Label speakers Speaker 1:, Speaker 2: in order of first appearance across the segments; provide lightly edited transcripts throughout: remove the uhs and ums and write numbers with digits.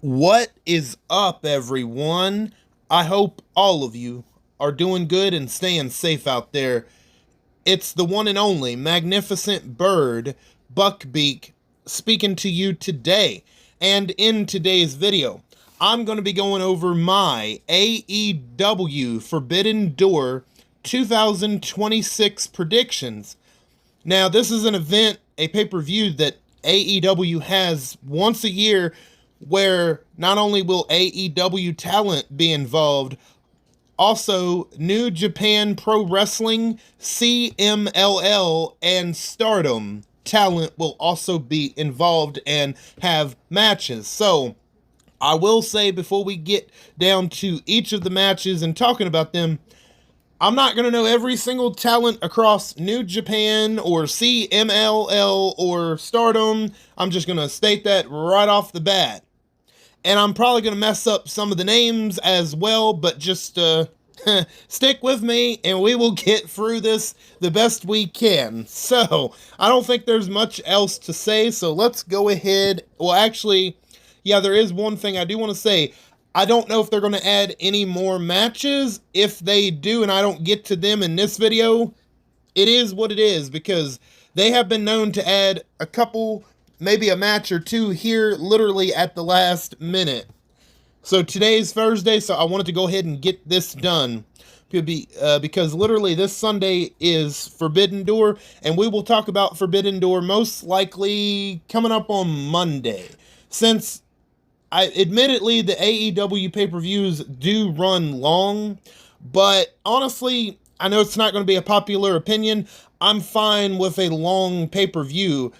Speaker 1: What is up, everyone? I hope all of you are doing good and staying safe out there. It's the one and only magnificent bird, Beak, speaking to you today. And in today's video, I'm going to be going over my AEW Forbidden Door 2026 predictions. Now, this is an event, a pay-per-view that AEW has once a year where not only will AEW talent be involved, also New Japan Pro Wrestling, CMLL, and Stardom talent will also be involved and have matches. So, I will say before we get down to each of the matches and talking about them, I'm not going to know every single talent across New Japan or CMLL or Stardom. I'm just going to state that right off the bat. And I'm probably going to mess up some of the names as well, but just stick with me and we will get through this the best we can. So, I don't think there's much else to say, so let's go ahead. Well, actually, yeah, there is one thing I do want to say. I don't know if they're going to add any more matches. If they do and I don't get to them in this video, it is what it is, because they have been known to add a couple, maybe a match or two here literally at the last minute. So today's Thursday, so I wanted to go ahead and get this done. Because literally this Sunday is Forbidden Door, and we will talk about Forbidden Door most likely coming up on Monday. Since admittedly, the AEW pay-per-views do run long, but honestly, I know it's not going to be a popular opinion. I'm fine with a long pay-per-view.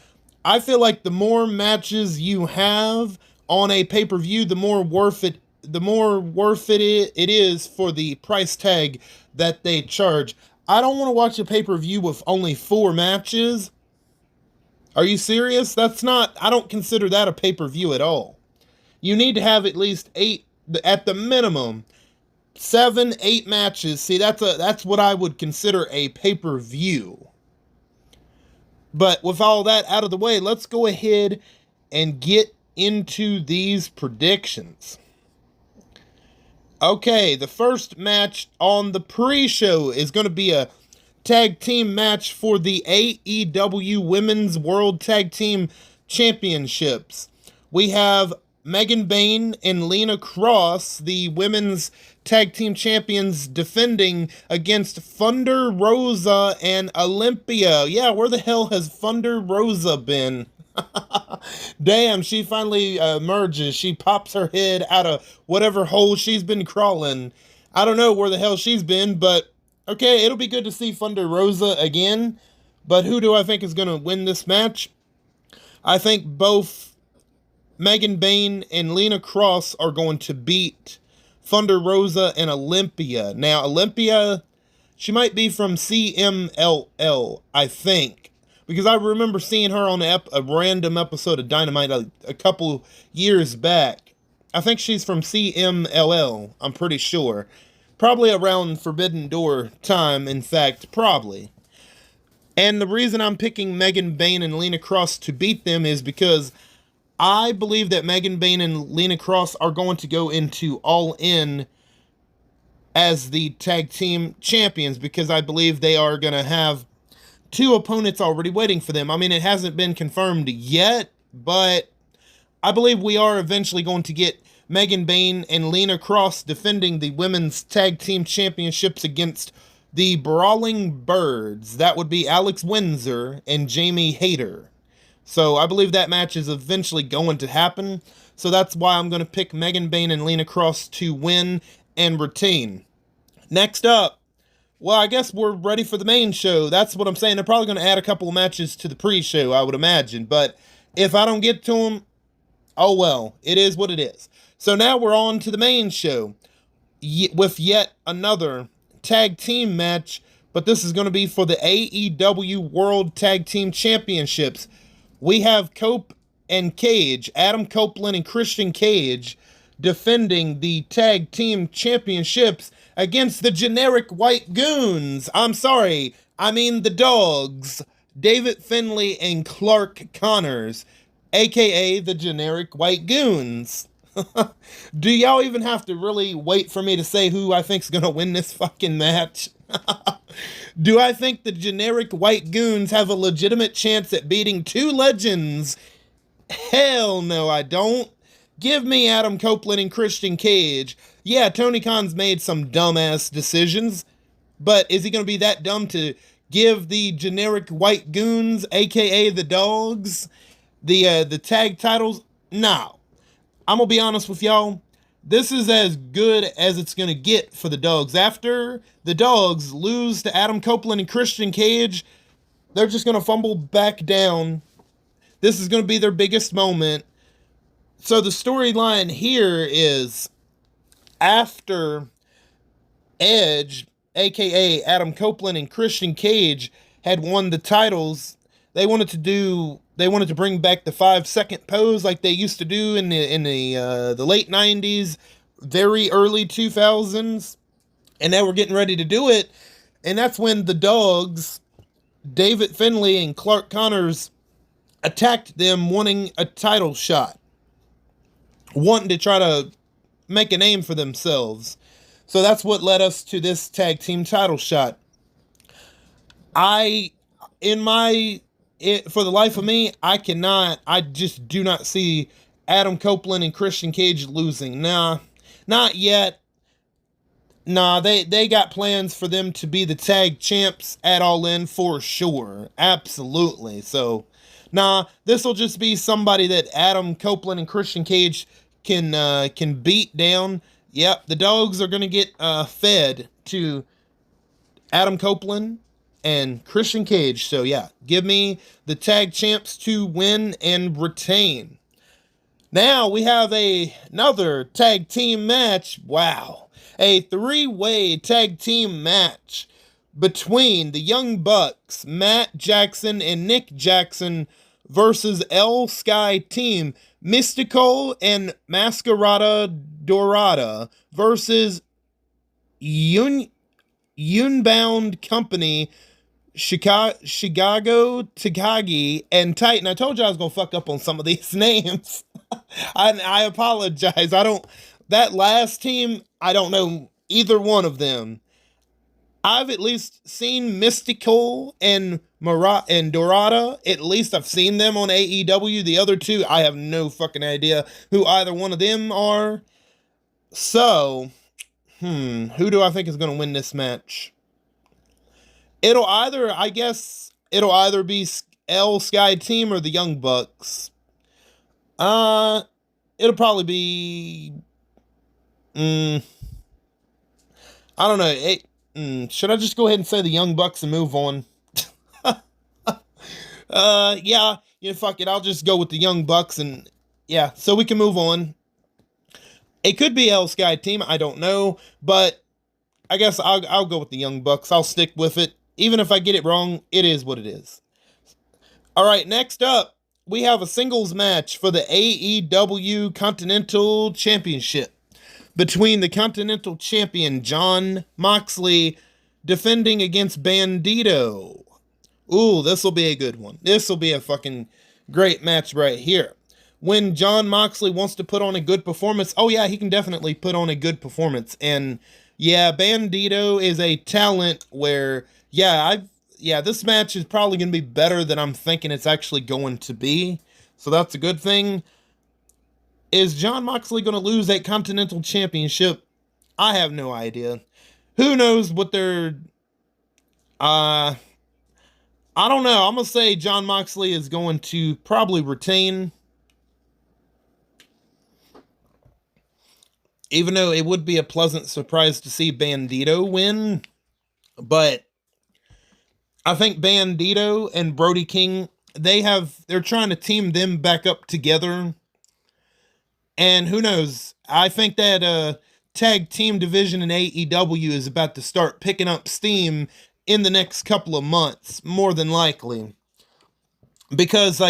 Speaker 1: I feel like the more matches you have on a pay-per-view, the more worth it it is for the price tag that they charge. I don't want to watch a pay-per-view with only 4 matches. Are you serious? I don't consider that a pay-per-view at all. You need to have at least 8, at the minimum, 7, 8 matches. See, that's what I would consider a pay-per-view. But with all that out of the way, let's go ahead and get into these predictions. Okay, the first match on the pre-show is going to be a tag team match for the AEW Women's World Tag Team Championships. We have Megan Bayne and Lena Cross, the women's tag team champions, defending against Thunder Rosa and Olympia. Yeah, where the hell has Thunder Rosa been? Damn, she finally emerges. She pops her head out of whatever hole she's been crawling. I don't know where the hell she's been, but okay, it'll be good to see Thunder Rosa again. But who do I think is going to win this match? I think both Megan Bayne and Lena Cross are going to beat Thunder Rosa and Olympia. Now, Olympia, she might be from CMLL, I think. Because I remember seeing her on a random episode of Dynamite a couple years back. I think she's from CMLL, I'm pretty sure. Probably around Forbidden Door time, in fact, probably. And the reason I'm picking Megan Bayne and Lena Cross to beat them is because I believe that Megan Bayne and Lena Cross are going to go into All In as the tag team champions, because I believe they are going to have 2 opponents already waiting for them. I mean, it hasn't been confirmed yet, but I believe we are eventually going to get Megan Bayne and Lena Cross defending the women's tag team championships against the Brawling Birds. That would be Alex Windsor and Jamie Hayter. So I believe that match is eventually going to happen. So that's why I'm going to pick Megan Bayne and Lena Cross to win and retain. Next up, well, I guess we're ready for the main show. That's what I'm saying. They're probably going to add a couple of matches to the pre-show, I would imagine. But if I don't get to them, oh well, it is what it is. So now we're on to the main show with yet another tag team match. But this is going to be for the AEW World Tag Team Championships. We have Cope and Cage, Adam Copeland and Christian Cage, defending the tag team championships against the generic white goons. I'm sorry, I mean the dogs, David Finlay and Clark Connors, aka the generic white goons. Do y'all even have to really wait for me to say who I think's gonna win this fucking match? Do I think the generic white goons have a legitimate chance at beating two legends? Hell no, I don't. Give me Adam Copeland and Christian Cage. Yeah, Tony Khan's made some dumbass decisions, but is he going to be that dumb to give the generic white goons, aka the dogs, the tag titles? No. I'm going to be honest with y'all. This is as good as it's going to get for the dogs. After the dogs lose to Adam Copeland and Christian Cage, they're just going to fumble back down. This is going to be their biggest moment. So the storyline here is after Edge, aka Adam Copeland and Christian Cage, had won the titles, they wanted to bring back the 5-second pose like they used to do in the late 90s, very early 2000s, and they were getting ready to do it, and that's when the dogs, David Finlay and Clark Connors, attacked them wanting a title shot, wanting to try to make a name for themselves. So that's what led us to this tag team title shot. For the life of me, I just do not see Adam Copeland and Christian Cage losing. Nah, not yet. Nah, they got plans for them to be the tag champs at All In for sure. Absolutely. So, nah, this will just be somebody that Adam Copeland and Christian Cage can beat down. Yep, the dogs are going to get fed to Adam Copeland and Christian Cage. So, yeah, give me the tag champs to win and retain. Now we have another tag team match. Wow. A 3-way tag team match between the Young Bucks, Matt Jackson and Nick Jackson, versus El Sky Team, Mystical and Mascarada Dorada, versus Unbound Company, Chicago Takagi, and Titan. I told you I was going to fuck up on some of these names. I apologize. That last team, I don't know either one of them. I've at least seen Mystical and Dorada. At least I've seen them on AEW. The other two, I have no fucking idea who either one of them are. So, who do I think is going to win this match? It'll either be El Sky Team or the Young Bucks. It'll probably be, I don't know. Should I just go ahead and say the Young Bucks and move on? Yeah, fuck it. I'll just go with the Young Bucks, and yeah, so we can move on. It could be El Sky Team. I don't know, but I guess I'll go with the Young Bucks. I'll stick with it. Even if I get it wrong, it is what it is. All right, next up, we have a singles match for the AEW Continental Championship between the Continental Champion Jon Moxley defending against Bandito. Ooh, this will be a good one. This will be a fucking great match right here. When Jon Moxley wants to put on a good performance, oh yeah, he can definitely put on a good performance. And yeah, Bandito is a talent where, this match is probably going to be better than I'm thinking it's actually going to be. So that's a good thing. Is Jon Moxley going to lose that Continental Championship? I have no idea. Who knows what they're... I don't know. I'm going to say Jon Moxley is going to probably retain. Even though it would be a pleasant surprise to see Bandito win. But I think Bandito and Brody King, they're trying to team them back up together. And who knows? I think that tag team division in AEW is about to start picking up steam in the next couple of months, more than likely. Because,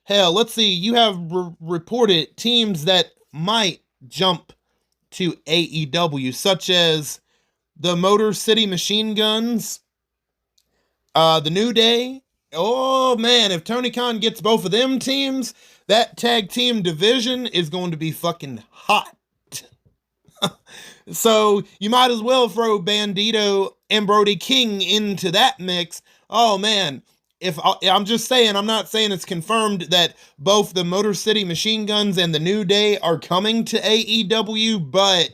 Speaker 1: hell, let's see, you have reported teams that might jump to AEW, such as the Motor City Machine Guns, the New Day. Oh man, if Tony Khan gets both of them teams, That tag team division is going to be fucking hot. So you might as well throw Bandito and Brody King into that mix. Oh man, I'm just saying, I'm not saying it's confirmed that both the Motor City Machine Guns and the New Day are coming to AEW, but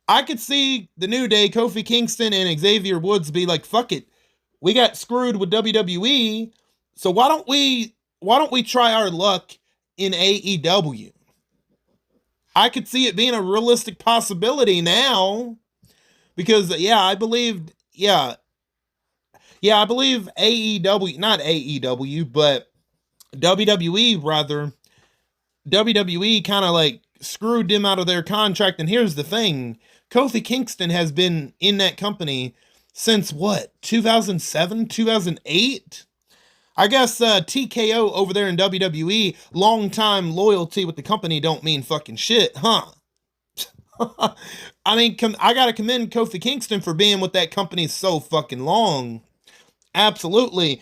Speaker 1: I could see the New Day, Kofi Kingston and Xavier Woods be like, fuck it. We got screwed with WWE, so why don't we try our luck in AEW? I could see it being a realistic possibility now because I believe AEW, not AEW, but WWE rather. WWE kind of like screwed them out of their contract. And here's the thing, Kofi Kingston has been in that company since what, 2007, 2008? I guess TKO over there in WWE, long time loyalty with the company don't mean fucking shit, huh? I mean, I gotta commend Kofi Kingston for being with that company so fucking long. Absolutely.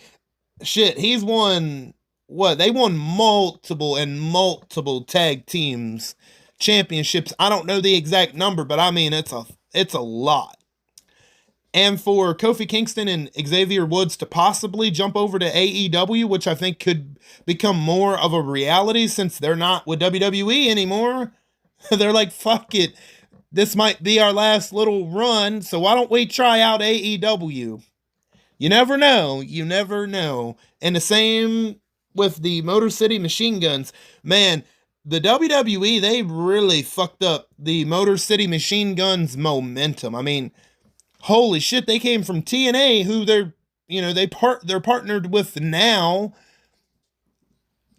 Speaker 1: Shit, he's won, what, they won multiple tag teams championships. I don't know the exact number, but I mean, it's a lot. And for Kofi Kingston and Xavier Woods to possibly jump over to AEW, which I think could become more of a reality since they're not with WWE anymore. They're like, fuck it. This might be our last little run, so why don't we try out AEW? You never know. You never know. And the same with the Motor City Machine Guns. Man, the WWE, they really fucked up the Motor City Machine Guns momentum. I mean, holy shit, they came from TNA, who they're partnered with now.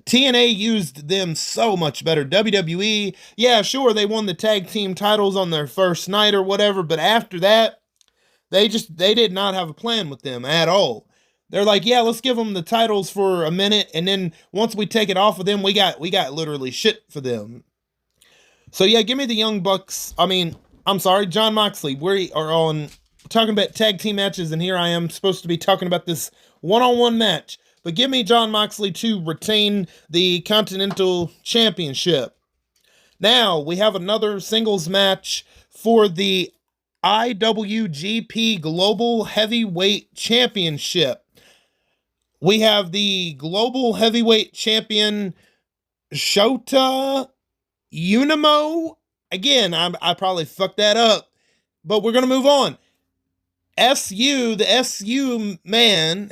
Speaker 1: TNA used them so much better. WWE, yeah, sure, they won the tag team titles on their first night or whatever, but after that, they did not have a plan with them at all. They're like, yeah, let's give them the titles for a minute, and then once we take it off of them, we got literally shit for them. So yeah, give me the Young Bucks. I mean, I'm sorry, Jon Moxley. We are on talking about tag team matches, and here I am supposed to be talking about this one-on-one match. But give me Jon Moxley to retain the Continental Championship. Now, we have another singles match for the IWGP Global Heavyweight Championship. We have the Global Heavyweight Champion, Shota Unimo. Again, I probably fucked that up, but we're going to move on. the SU man,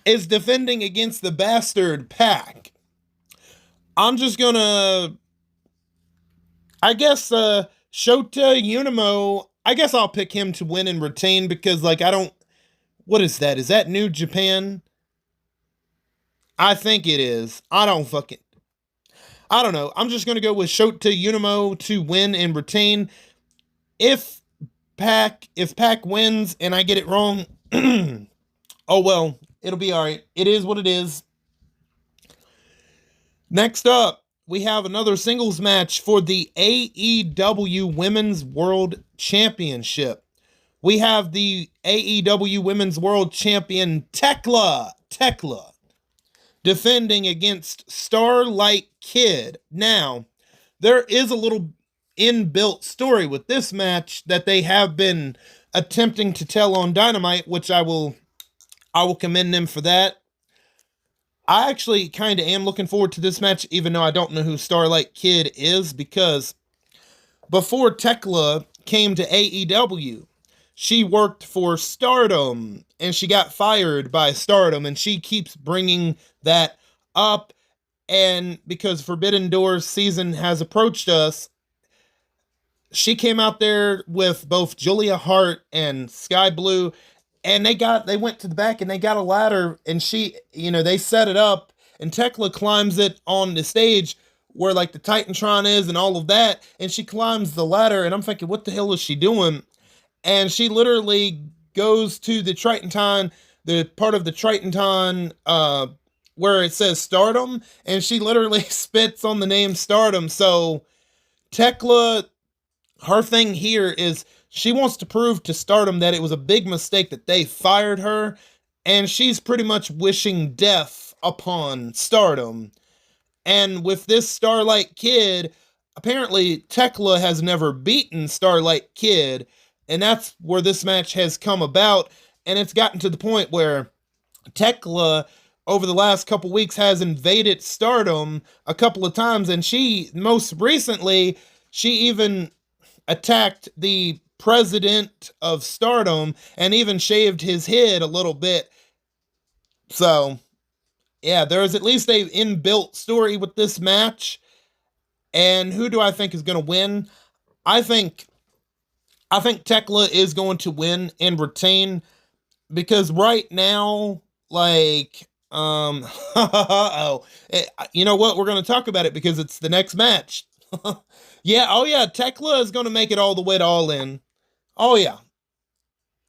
Speaker 1: is defending against the Bastard Pack. I'm just going to, I guess, Shota Unimo, I guess I'll pick him to win and retain because, like, what is that? Is that New Japan? I think it is. I don't know. I'm just going to go with Shota Unimo to win and retain. If Pac wins and I get it wrong, oh well, it'll be all right. It is what it is. Next up, we have another singles match for the AEW Women's World Championship. We have the AEW Women's World Champion Tekla defending against Starlight Kid. Now, there is a little inbuilt story with this match that they have been attempting to tell on Dynamite, which I will commend them for that. I actually kind of am looking forward to this match, even though I don't know who Starlight Kid is, because before Tekla came to AEW, she worked for Stardom, and she got fired by Stardom, and she keeps bringing that up, and because Forbidden Doors season has approached us, she came out there with both Julia Hart and Sky Blue, and they went to the back and they got a ladder, and they set it up, and Tekla climbs it on the stage where like the Titantron is and all of that, and she climbs the ladder, and I'm thinking, what the hell is she doing? And she literally goes to the Tritonton, the part of the Tritonton where it says Stardom, and she literally spits on the name Stardom. So Tekla, her thing here is she wants to prove to Stardom that it was a big mistake that they fired her, and she's pretty much wishing death upon Stardom. And with this Starlight Kid, apparently Tekla has never beaten Starlight Kid, and that's where this match has come about. And it's gotten to the point where Tekla, over the last couple weeks, has invaded Stardom a couple of times, and she, most recently, she even attacked the president of Stardom and even shaved his head a little bit. So, yeah, there is at least a inbuilt story with this match. And who do I think is going to win? I think Tekla is going to win and retain, because right now, like, oh, you know what? We're going to talk about it because it's the next match. Yeah, oh yeah, Tekla is going to make it all the way to All In. Oh yeah.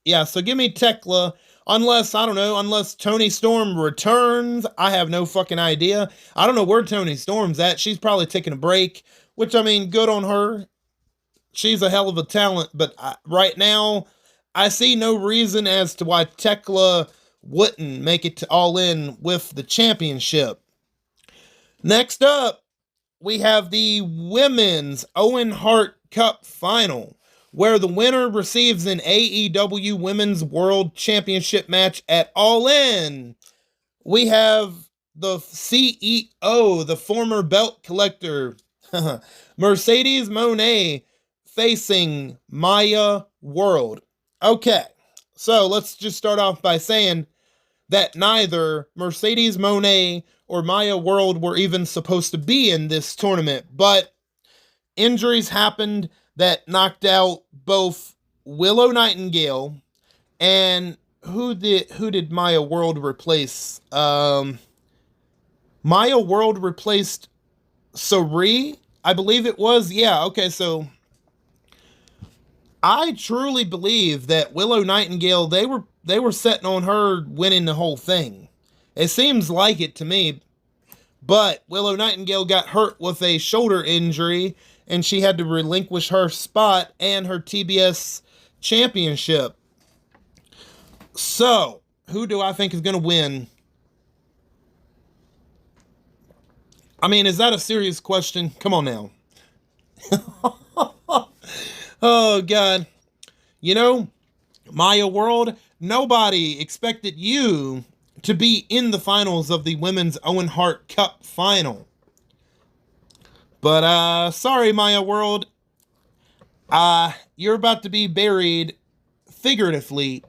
Speaker 1: Yeah, so give me Tekla. Unless, I don't know, unless Toni Storm returns. I have no fucking idea. I don't know where Toni Storm's at. She's probably taking a break, which, I mean, good on her. She's a hell of a talent, but right now, I see no reason as to why Tekla wouldn't make it to All In with the championship. Next up, we have the Women's Owen Hart Cup Final, where the winner receives an AEW Women's World Championship match at All In. We have the CEO, the former belt collector, Mercedes Moné, facing Maya World. Okay, so let's just start off by saying that neither Mercedes Moné or Maya World were even supposed to be in this tournament, but injuries happened that knocked out both Willow Nightingale and who did Maya World replace? Maya World replaced Sari, I believe it was. Yeah, okay, so I truly believe that Willow Nightingale, they were setting on her winning the whole thing. It seems like it to me. But Willow Nightingale got hurt with a shoulder injury, and she had to relinquish her spot and her TBS championship. So, who do I think is going to win? I mean, is that a serious question? Come on now. Oh, God. You know, Maya World, nobody expected you to be in the finals of the Women's Owen Hart Cup Final. But, sorry, Maya World. You're about to be buried, figuratively,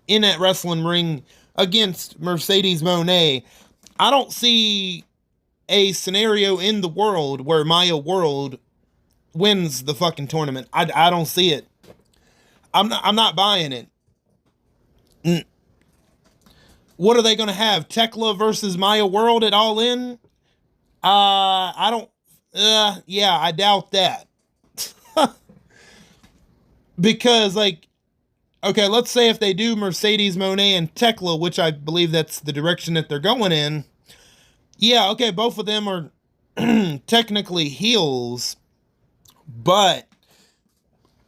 Speaker 1: in that wrestling ring against Mercedes Moné. I don't see a scenario in the world where Maya World wins the fucking tournament. I don't see it. I'm not buying it. What are they going to have? Tekla versus Maya World at All In? I don't... yeah, I doubt that. Because, like... Okay, let's say if they do Mercedes Moné and Tekla, which I believe that's the direction that they're going in. Yeah, okay, both of them are technically heels. But...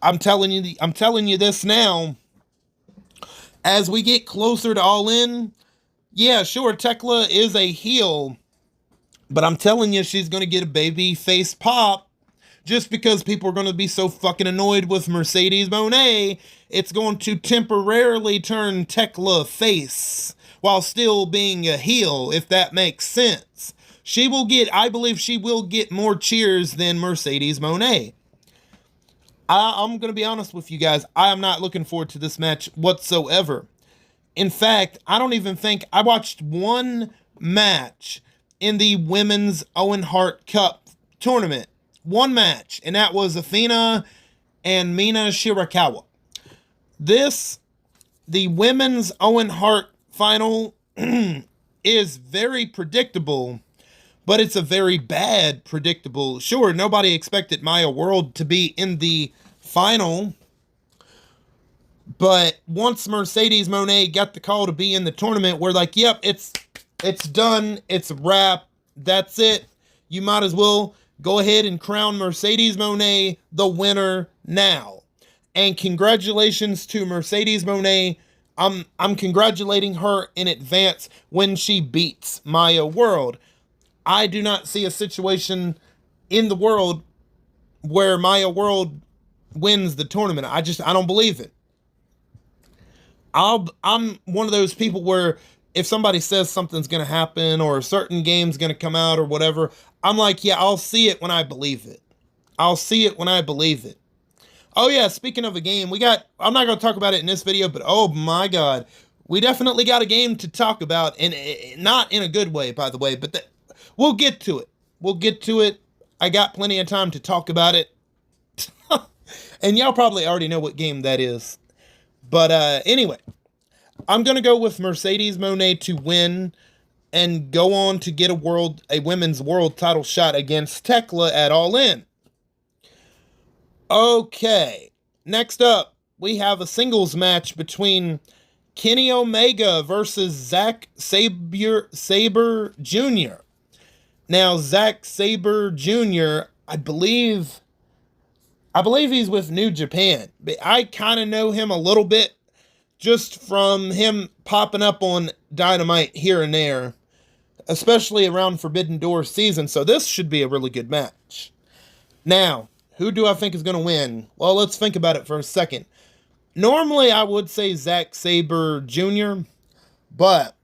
Speaker 1: I'm telling you this now. As we get closer to All In, yeah, sure, Tekla is a heel, but I'm telling you, she's going to get a baby face pop just because people are going to be so fucking annoyed with Mercedes Moné. It's going to temporarily turn Tekla face while still being a heel, if that makes sense. I believe she will get more cheers than Mercedes Moné. I'm going to be honest with you guys. I am not looking forward to this match whatsoever. In fact, I don't even think I watched one match in the Women's Owen Hart Cup tournament. One match, and that was Athena and Mina Shirakawa. The Women's Owen Hart final is very predictable, but it's a very bad predictable. Sure, nobody expected Maya World to be in the final, but once Mercedes Moné got the call to be in the tournament, we're like, yep, it's done, it's a wrap, that's it. You might as well go ahead and crown Mercedes Moné the winner now. And congratulations to Mercedes Moné. I'm congratulating her in advance when she beats Maya World. I do not see a situation in the world where Maya World wins the tournament. I don't believe it. I'm one of those people where if somebody says something's going to happen or a certain game's going to come out or whatever, I'm like, yeah, I'll see it when I believe it. I'll see it when I believe it. Oh yeah, speaking of a game, I'm not going to talk about it in this video, but oh my God, we definitely got a game to talk about, and not in a good way, by the way, but we'll get to it. We'll get to it. I got plenty of time to talk about it. And y'all probably already know what game that is. But anyway, I'm going to go with Mercedes Moné to win and go on to get a women's world title shot against Tekla at All In. Okay, next up, we have a singles match between Kenny Omega versus Zack Sabre Jr. Now, Zack Sabre Jr., I believe he's with New Japan. But I kind of know him a little bit just from him popping up on Dynamite here and there, especially around Forbidden Door season. So this should be a really good match. Now, who do I think is going to win? Well, let's think about it for a second. Normally, I would say Zack Sabre Jr., but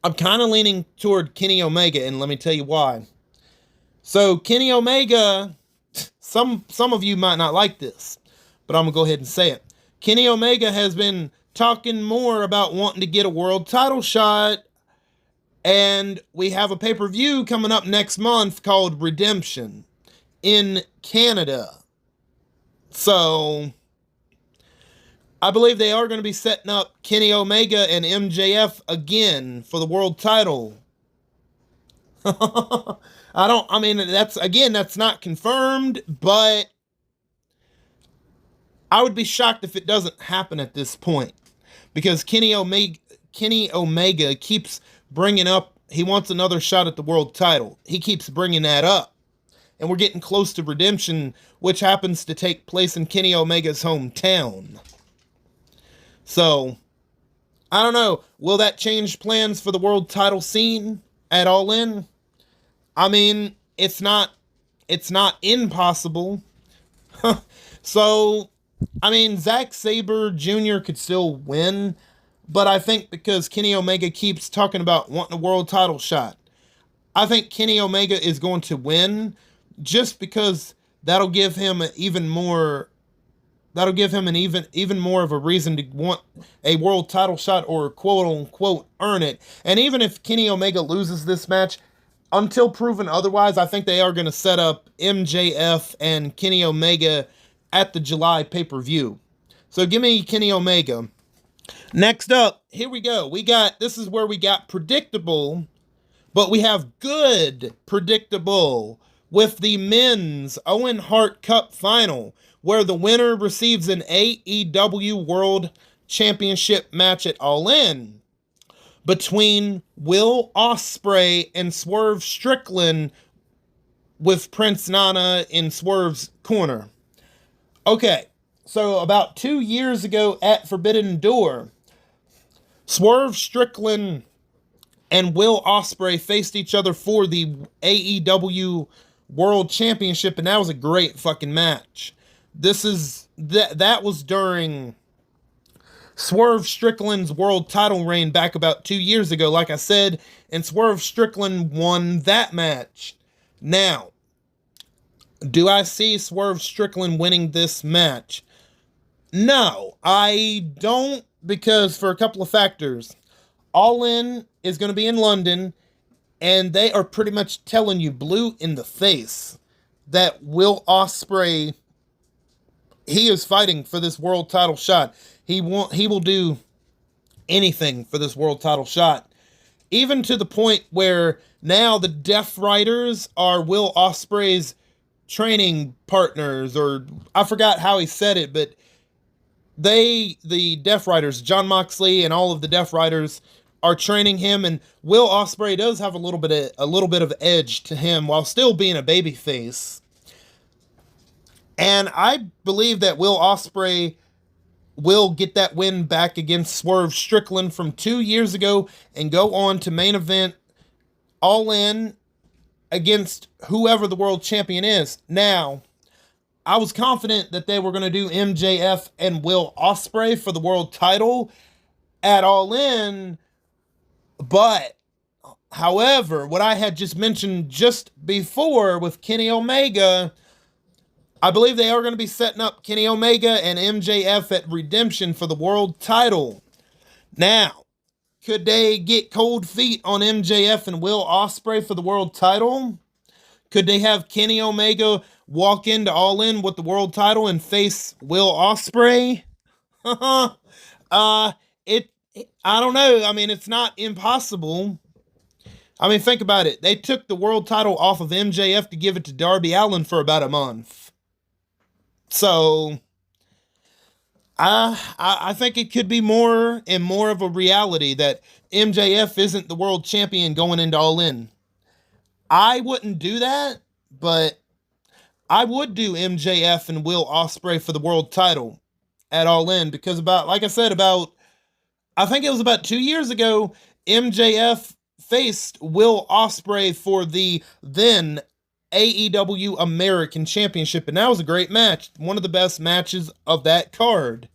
Speaker 1: I'm kind of leaning toward Kenny Omega, and let me tell you why. So, Kenny Omega, some of you might not like this, but I'm going to go ahead and say it. Kenny Omega has been talking more about wanting to get a world title shot, and we have a pay-per-view coming up next month called Redemption in Canada. So, I believe they are going to be setting up Kenny Omega and MJF again for the world title. That's not confirmed, but I would be shocked if it doesn't happen at this point, because Kenny Omega keeps bringing up he wants another shot at the world title. He keeps bringing that up. And we're getting close to Redemption, which happens to take place in Kenny Omega's hometown. So, I don't know. Will that change plans for the world title scene at All In? I mean, it's not impossible. So, I mean, Zack Sabre Jr. could still win, but I think because Kenny Omega keeps talking about wanting a world title shot, I think Kenny Omega is going to win, just because that'll give him even more of a reason to want a world title shot, or quote unquote earn it. And even if Kenny Omega loses this match, until proven otherwise, I think they are going to set up MJF and Kenny Omega at the July pay-per-view. So give me Kenny Omega. Next up, here we go. This is where we got predictable, but we have good predictable with the men's Owen Hart Cup final, where the winner receives an AEW World Championship match at All In between Will Ospreay and Swerve Strickland, with Prince Nana in Swerve's corner. Okay, so about 2 years ago at Forbidden Door, Swerve Strickland and Will Ospreay faced each other for the AEW World Championship, and that was a great fucking match. That was during Swerve Strickland's world title reign back about 2 years ago, like I said, and Swerve Strickland won that match. Now, do I see Swerve Strickland winning this match? No, I don't, because for a couple of factors. All In is going to be in London, and they are pretty much telling you blue in the face that Will Ospreay, he is fighting for this world title shot. He will do anything for this world title shot. Even to the point where now the Death Riders are Will Ospreay's training partners, or I forgot how he said it, but the Death Riders, John Moxley and all of the Death Riders, are training him, and Will Ospreay does have a little bit of edge to him while still being a babyface. And I believe that Will Ospreay will get that win back against Swerve Strickland from 2 years ago and go on to main event All In against whoever the world champion is. Now, I was confident that they were going to do MJF and Will Ospreay for the world title at All In, but however, what I had just mentioned just before with Kenny Omega, I believe they are going to be setting up Kenny Omega and MJF at Redemption for the world title. Now, could they get cold feet on MJF and Will Ospreay for the world title? Could they have Kenny Omega walk into All In with the world title and face Will Ospreay? uh, it. I don't know. I mean, it's not impossible. I mean, think about it. They took the world title off of MJF to give it to Darby Allin for about a month. So, I think it could be more and more of a reality that MJF isn't the world champion going into All In. I wouldn't do that, but I would do MJF and Will Ospreay for the world title at All In because like I said, I think it was about 2 years ago, MJF faced Will Ospreay for the then AEW American Championship, and that was a great match. One of the best matches of that card.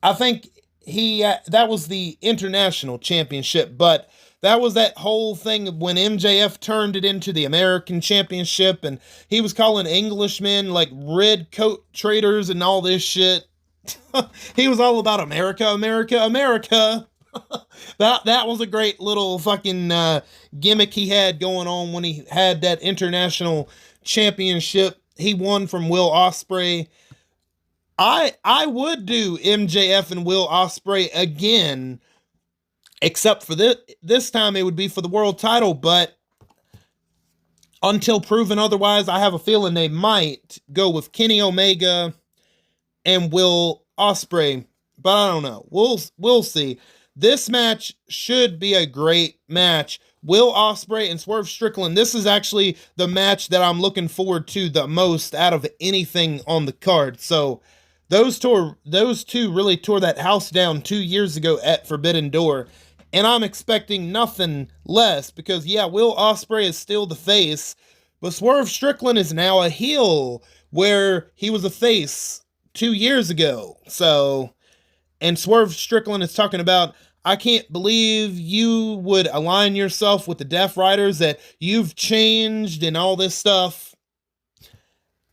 Speaker 1: I think that was the International Championship, but that was that whole thing when MJF turned it into the American Championship, and he was calling Englishmen like red coat traitors and all this shit. He was all about America, America, America. That was a great little fucking gimmick he had going on when he had that international championship. He won from Will Ospreay. I would do MJF and Will Ospreay again, except for this time it would be for the world title, but until proven otherwise, I have a feeling they might go with Kenny Omega and Will Ospreay, but I don't know. We'll see. This match should be a great match. Will Ospreay and Swerve Strickland. This is actually the match that I'm looking forward to the most out of anything on the card. So those two really tore that house down 2 years ago at Forbidden Door. And I'm expecting nothing less because, yeah, Will Ospreay is still the face, but Swerve Strickland is now a heel where he was a face 2 years ago. So, and Swerve Strickland is talking about, I can't believe you would align yourself with the Death Riders, that you've changed and all this stuff.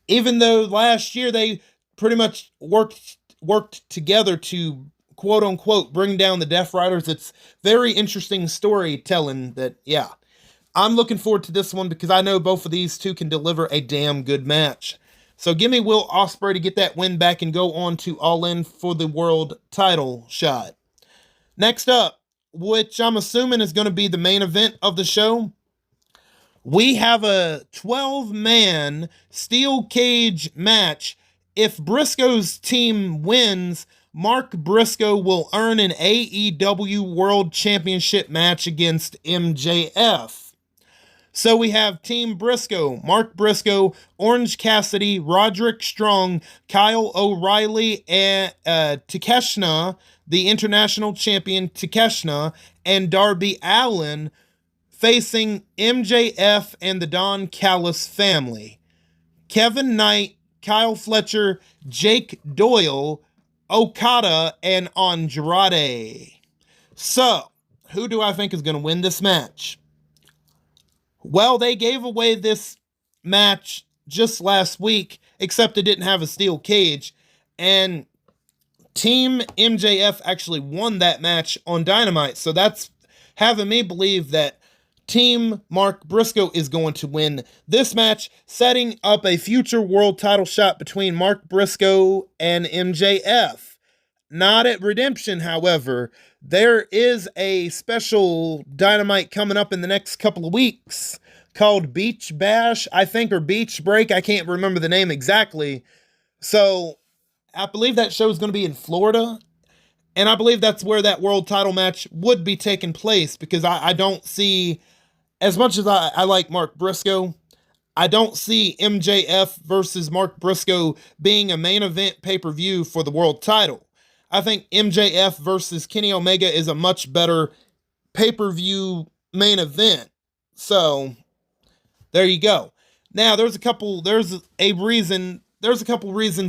Speaker 1: Even though last year they pretty much worked together to quote unquote bring down the Death Riders. It's very interesting storytelling that, yeah. I'm looking forward to this one because I know both of these two can deliver a damn good match. So give me Will Ospreay to get that win back and go on to All In for the world title shot. Next up, which I'm assuming is going to be the main event of the show, we have a 12-man steel cage match. If Briscoe's team wins, Mark Briscoe will earn an AEW World Championship match against MJF. So we have Team Briscoe, Mark Briscoe, Orange Cassidy, Roderick Strong, Kyle O'Reilly, and Takeshita, the international champion Takeshita, and Darby Allin facing MJF and the Don Callis family. Kevin Knight, Kyle Fletcher, Jake Doyle, Okada, and Andrade. So, who do I think is going to win this match? Well, they gave away this match just last week, except it didn't have a steel cage, and Team MJF actually won that match on Dynamite, so that's having me believe that Team Mark Briscoe is going to win this match, setting up a future world title shot between Mark Briscoe and MJF. Not at Redemption, however. There is a special Dynamite coming up in the next couple of weeks called Beach Bash, I think, or Beach Break. I can't remember the name exactly. So I believe that show is going to be in Florida. And I believe that's where that world title match would be taking place, because I don't see, as much as I like Mark Briscoe, I don't see MJF versus Mark Briscoe being a main event pay-per-view for the world title. I think MJF versus Kenny Omega is a much better pay-per-view main event. So, There you go. Now there's a couple reasons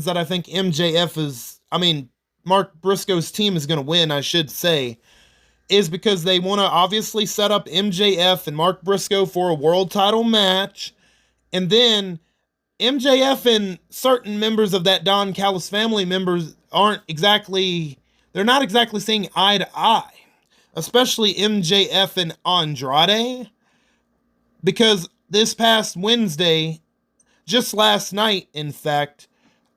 Speaker 1: that I think Mark Briscoe's team is going to win, I should say, is because they want to obviously set up MJF and Mark Briscoe for a world title match, and then MJF and certain members of that Don Callis family members they're not exactly seeing eye to eye, especially MJF and Andrade, because this past Wednesday, just last night, in fact,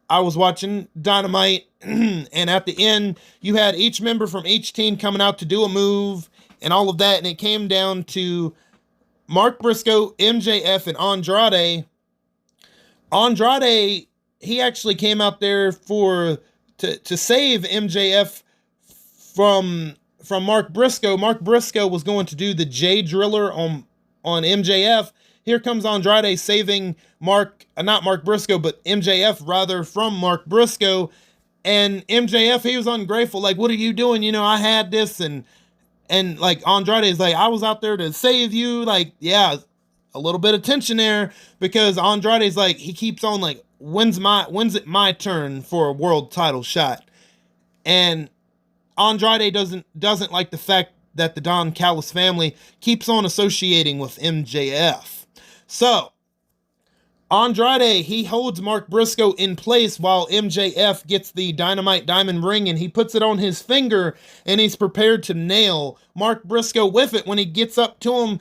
Speaker 1: I was watching Dynamite, and at the end, you had each member from each team coming out to do a move and all of that, and it came down to Mark Briscoe, MJF, and Andrade. Andrade, he actually came out there to save MJF from Mark Briscoe. Mark Briscoe was going to do the J Driller on MJF. Here comes Andrade saving not Mark Briscoe, but MJF rather, from Mark Briscoe. And MJF, he was ungrateful. Like, what are you doing? I had this, and like Andrade is like, I was out there to save you. Like, yeah, a little bit of tension there, because Andrade's like, he keeps on like, when's it my turn for a world title shot? And Andrade doesn't like the fact that the Don Callis family keeps on associating with MJF. So, Andrade, he holds Mark Briscoe in place while MJF gets the Dynamite Diamond ring and he puts it on his finger and he's prepared to nail Mark Briscoe with it. When he gets up to him,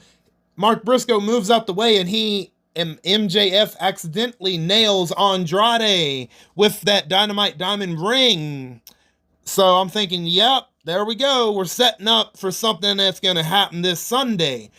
Speaker 1: Mark Briscoe moves out the way and MJF accidentally nails Andrade with that Dynamite Diamond ring. So I'm thinking, yep, there we go. We're setting up for something that's going to happen this Sunday.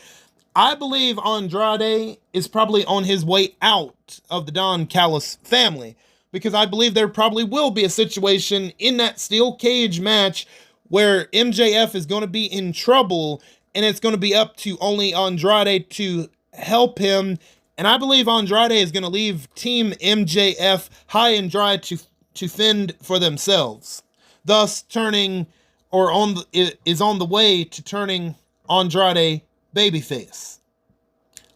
Speaker 1: I believe Andrade is probably on his way out of the Don Callis family, because I believe there probably will be a situation in that steel cage match where MJF is going to be in trouble and it's going to be up to only Andrade to help him. And I believe Andrade is going to leave Team MJF high and dry to fend for themselves, thus turning is on the way to turning Andrade babyface.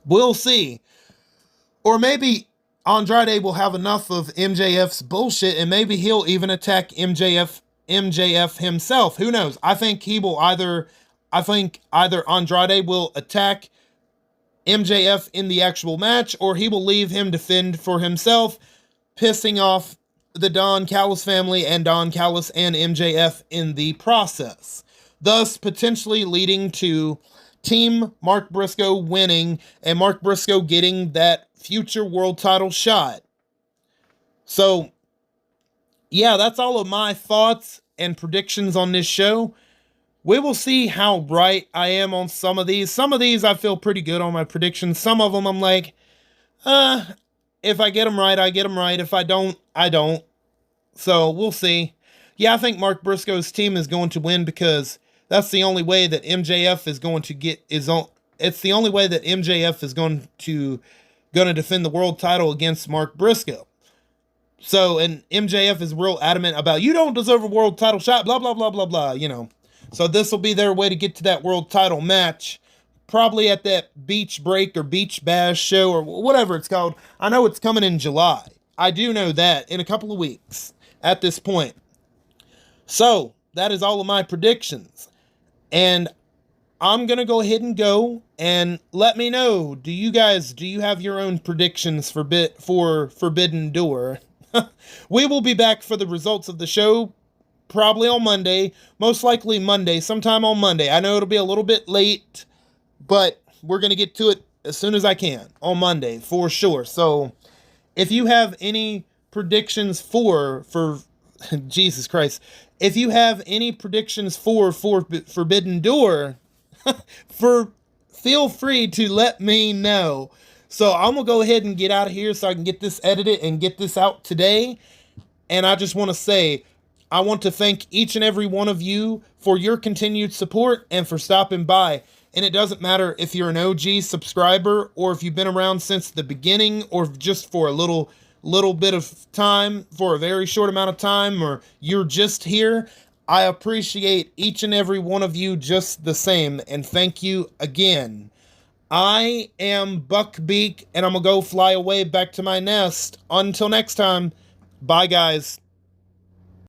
Speaker 1: We'll see. Or maybe Andrade will have enough of MJF's bullshit and maybe he'll even attack MJF himself. Who knows? I think either Andrade will attack MJF in the actual match, or he will leave him to fend for himself, pissing off the Don Callis family and Don Callis and MJF in the process, thus potentially leading to Team Mark Briscoe winning and Mark Briscoe getting that future world title shot. So, yeah, that's all of my thoughts and predictions on this show. We will see how right I am on some of these. Some of these I feel pretty good on my predictions. Some of them I'm like, if I get them right, I get them right. If I don't, I don't. So we'll see. Yeah, I think Mark Briscoe's team is going to win, because that's the only way that MJF is going to get his own. It's the only way that MJF is going to defend the world title against Mark Briscoe. So, and MJF is real adamant about, you don't deserve a world title shot, blah, blah, blah, blah, blah, So this will be their way to get to that world title match, probably at that Beach Break or Beach Bash show or whatever it's called. I know it's coming in July. I do know that, in a couple of weeks at this point. So, that is all of my predictions. And I'm going to go ahead and go and let me know, do you have your own predictions for Forbidden Door? We will be back for the results of the show probably on Monday, most likely Monday, sometime on Monday. I know it'll be a little bit late, but we're going to get to it as soon as I can on Monday for sure. So if you have any predictions for Jesus Christ, if you have any predictions for Forbidden Door, feel free to let me know. So I'm going to go ahead and get out of here so I can get this edited and get this out today. And I just want to say, I want to thank each and every one of you for your continued support and for stopping by. And it doesn't matter if you're an OG subscriber or if you've been around since the beginning or just for a little bit of time, for a very short amount of time, or you're just here. I appreciate each and every one of you just the same. And thank you again. I am Buck Beak, and I'm gonna go fly away back to my nest. Until next time, bye guys.